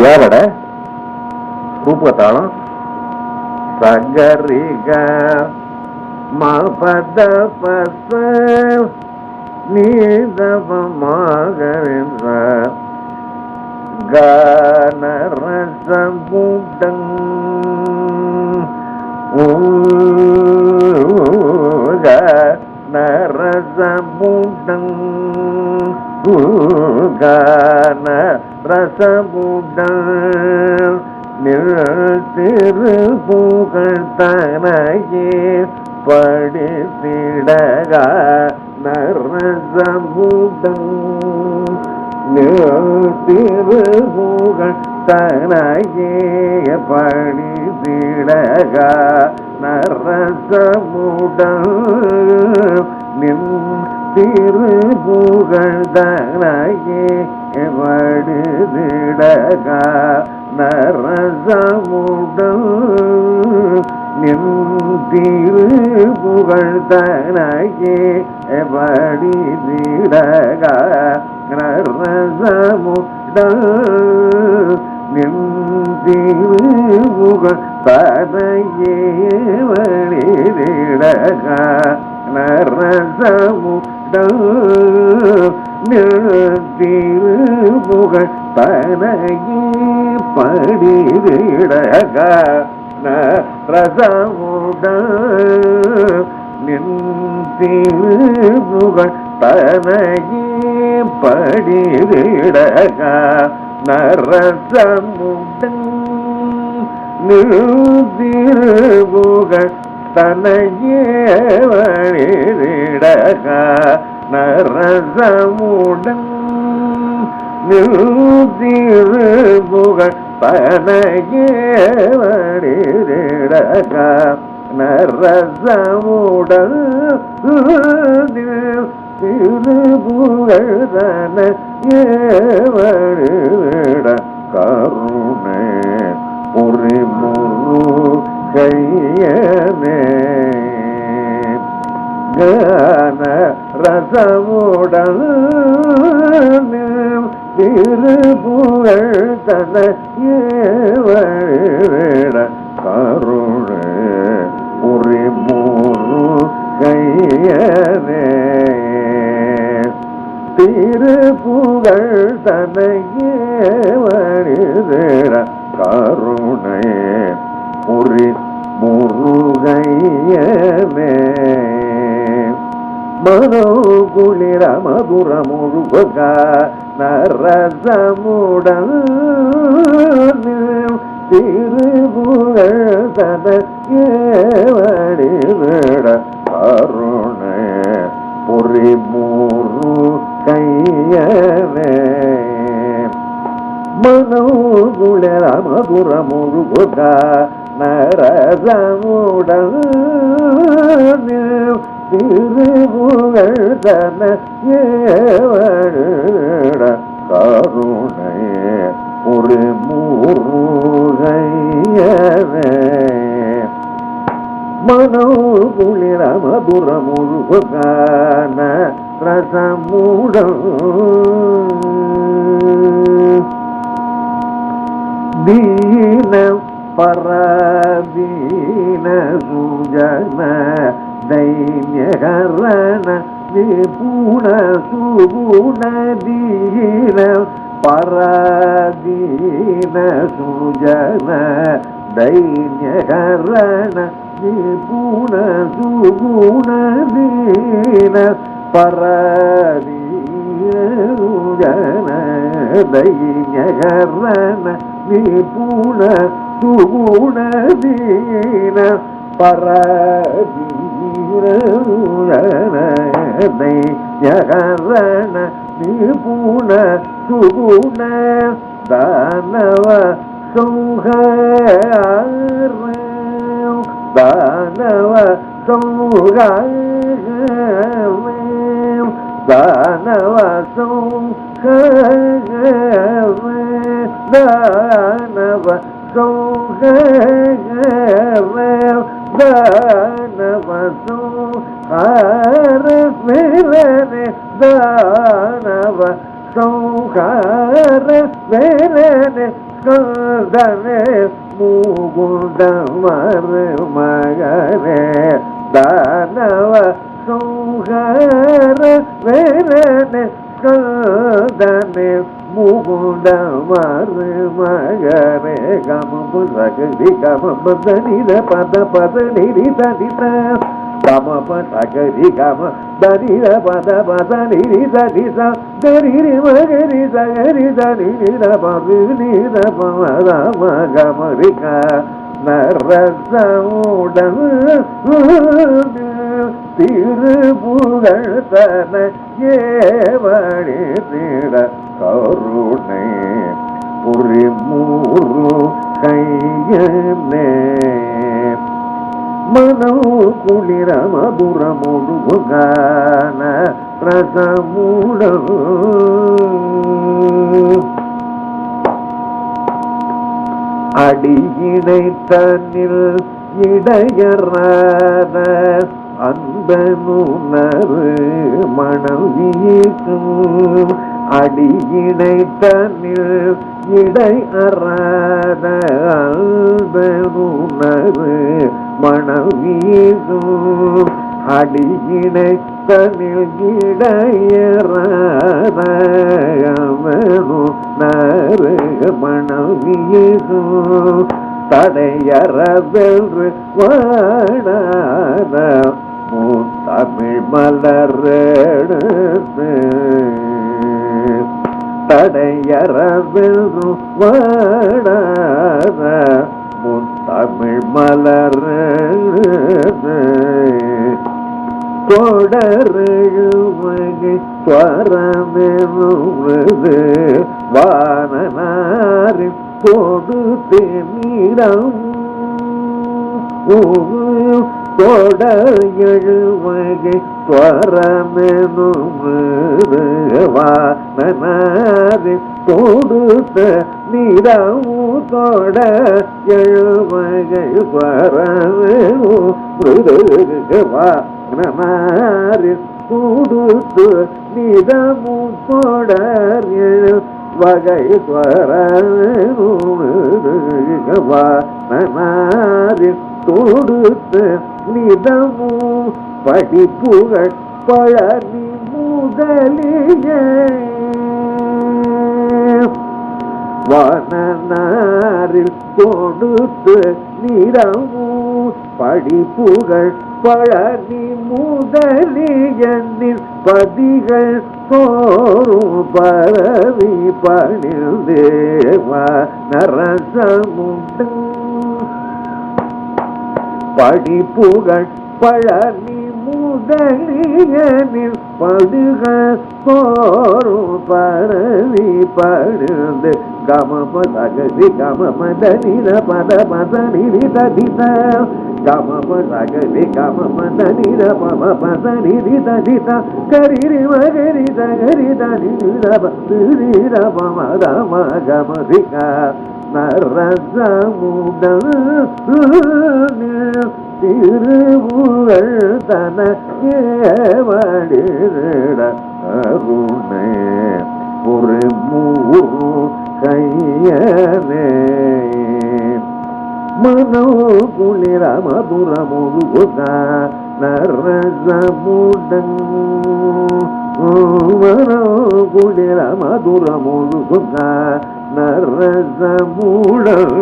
யாரட ரூபத்தாளம் சகரிக மபத பச நீதவமாக கனரசமுடன் கனரசமுடன் கனரசமுடன் திருப்புகழ் தனையே படித்திடக நரசமுடன் திருப்புகழ் தனையே படித்திடக நரசமுடன் திருப்புகழ் தனையே படித்திடக நரசமுடன் திருப்புகழ் தனையே படித்திடக நரசமுடன் திருப்புகழ் தனையே படித்திடக நரசமுடன் திருப்புகழ் தனையே படித்திடக நரசமுடன் திருப்புகழ் தனையே படித்திடக நரசமுடன் திருப்புகழ் தனையே படித்திடக நரசமுடன் திருப்புகழ் தனையே படித்திடக நரசமுடன் திருப்புகழ் தனையே படித்திட கருணை ஒரு முருகையனே கன ரசமுடன் திருப்புகழ் தனையே படித்திட கருணை ஒரு முருகையனே திருப்புகழ் தனையே படித்திட கருணை ஒரு முருகையனே மனோகுளிர மதுர முழுவக நரசமுடன் திருப்புகழ் தனையே படித்திட கருணை ஒரு முருகையனே மனோகுளிர மதுர முழுவக நரசமுடன் திருப்புகழ் தனையே படித்திட கருணை ஒரு முருகையனே மனோகுளிர மதுர முழுவக நரசமுடன் தீன பரதீன சுஜன தைன்யகரண நிபுண சுகுண தீன பரதீன சுஜன தைன்யகரண நிபுண சுகுண தீன பரதீன சுஜன தைன்யகரண நிபுண சுகுண தீன பரதீன தைன்யகரண நிபுண சுகுண தானவ சௌஹர தானவ சௌஹர தானவ சௌஹர தானவ சௌஹர தானவ சௌஹர மேலே தானவ சௌஹர மேலே ஸ்கந்தனே முகுந்த மருமகனே தானவ சௌஹர வேரனே ஸ்கந்தனே முகுந்த மருமகனே கமபு சகதி கமபதனித பத பதனிரி தனித கமப சகதி கம தனித பத பதனிரி தனித கரிரி மகரி சகரி தனித பதுனித பமரம கமரிக நரசமுடன் திருப்புகழ் தன ஏவழி திட கருணை புரிமூரு கையனே மனோ குளிர மதுரமுடு கான ரசமுட அடியினை தன்னில் இடையறாத அந்த நுணரு மணம் வீசும் அடியினை தன்னில் இடை அறாத அந்த நுணரு மணம் வீசும் அடியினை தன்னில் இடையறாத நுணரு மணம் வீசும் தடையற வென்று வாடாத தமிழ் மலரெடுத்து தடையற வென்று வாடாத தமிழ் மலரெடுத்து தொடருவகை ஸ்வரமெனுவது வானனாரின் கொடுத்து நீரம் தொடர் எழுவகை ஸ்வரமெனுவது வானனாரின் கொடுத்த நீரம் தொடர் எழுவகை ஸ்வரமெனு வானனாரின் கொடுத்து நிதமு தொடர் எழு வகை ஸ்வரமாரின் தொடுத்து நிதமும் படிப்புகள் பழனி முதலிய வானனாரில் தொடுத்து நிறமும் படிப்புகள் பழனி முதலியனில் பதிகள் தோறும் பரவி பணிந்தேவா நரசமுண்டு படிப்புகள் பழனி முதலியனில் படுகள் தோறும் பரவி பணிந்து கமபதகதி கமபதனித பத பதனிதி ததித கமபதகதி கமபதனித பம பதனிதி ததித கரிரி மகரி தகரி தனித பதித பமதம கமதிக நரசமுட திருவுகள் தன ஏவடிட அருணே ஒரு மூரு கையனே மனோ குளிர மதுரமுக நரசமுடன் மனோ குளிர மதுரமுக நரசமுடன்